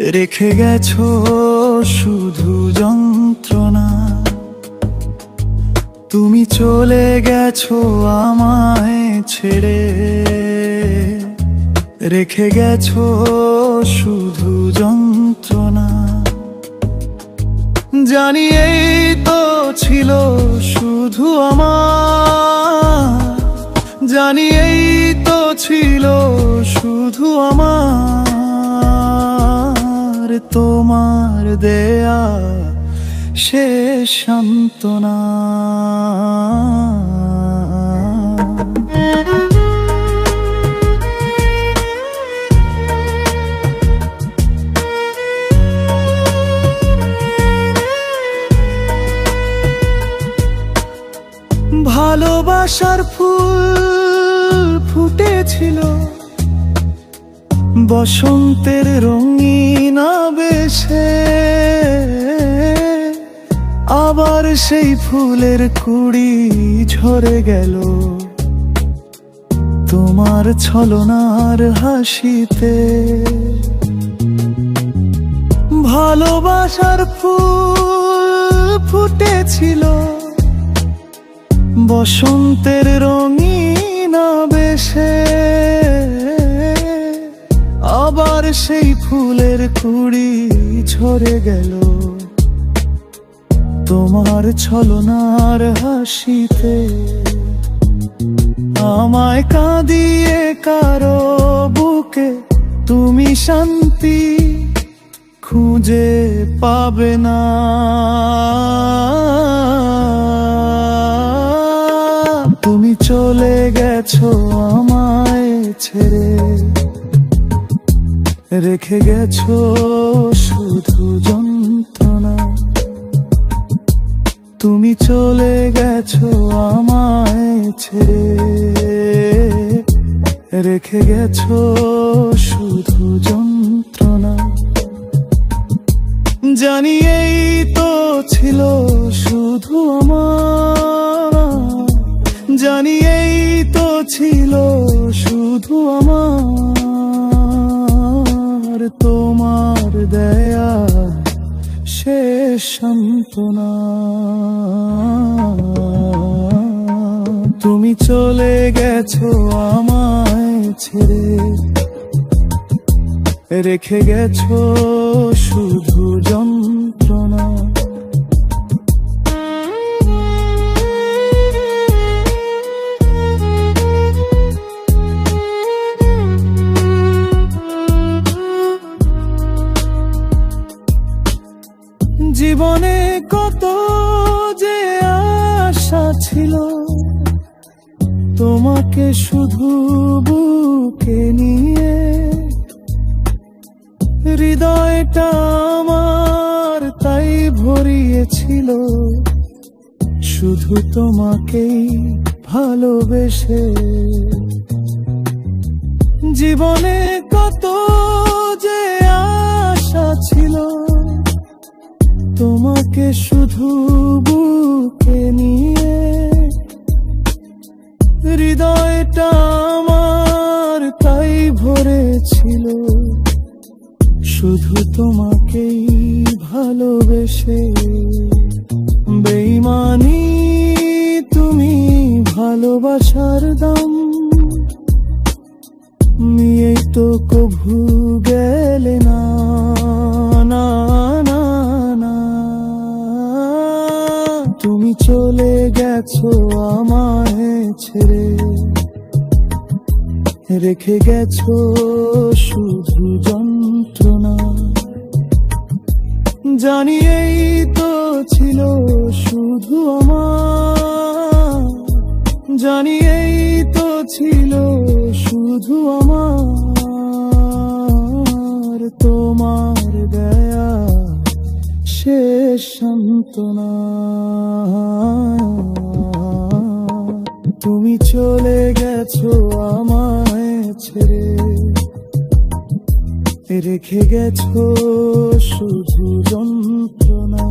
রেখে গেছো শুধু যন্ত্রণা। তুমি চলে গেছো আমায় ছেড়ে, রেখে গেছো শুধু যন্ত্রণা। জানি এই তো ছিল শুধু আমার, জানি এই তো ছিল শুধু আমার, তোমার দেয়া শেষ সান্ত্বনা। ভালোবাসার ফুল ফুটেছিল বসন্তের রঙিন আবেশে, আবার সেই ফুলের কুড়ি ঝরে গেল তোমার ছলনার হাসিতে। ভালোবাসার ফুল ফুটেছিল বসন্তের রঙিন আবেশে, আবার সেই ফুলের কুড়ি ঝরে গেল তোমার ছলনার হাসিতে। আমায় কাঁদিয়ে কারো বুকে তুমি শান্তি খুঁজে পাবে না। তুমি চলে গেছো আমায় ছেড়ে, রেখে গেছো শুধু যন্ত্রণা। তুমি চলে গেছো আমায় ছেড়ে, রেখে গেছো শুধু যন্ত্রণা। জানি এই তো ছিল শুধু আমার, জানি এই তো ছিল শুধু আমার, তোমার দেয়া শেষ সান্ত্বনা। তুমি চলে গেছো আমায় ছেড়ে, রেখে গেছো শুধু যন্ত্রণা। জীবনে কত যে আশা ছিল, তোমাকে শুধু বুকে নিয়ে। হৃদয়টা আমার তাই ভরিয়েছিল শুধু তোমাকেই ভালোবেসে। জীবনে কত যে আশা ছিল, তোমাকে শুধু বুকে নিয়ে। হৃদয়টা আমার তাই ভরেছিল শুধু তোমাকেই ভালোবেসে। বেঈমানি তুমি ভালোবাসার দাম নিয়েই তো কভু গেলে না, না না না। তুমি চলে গেছো আমায় ছেড়ে, রেখে গেছো শুধু যন্ত্রণা। জানি এই তো ছিল শুধু আমার, জানি এই তো ছিল শুধু আমার, তোমার দেয়া শেষ সান্ত্বনা। তুমি চলে গেছো আমায় ছেড়ে, রেখে গেছো শুধু যন্ত্রণা।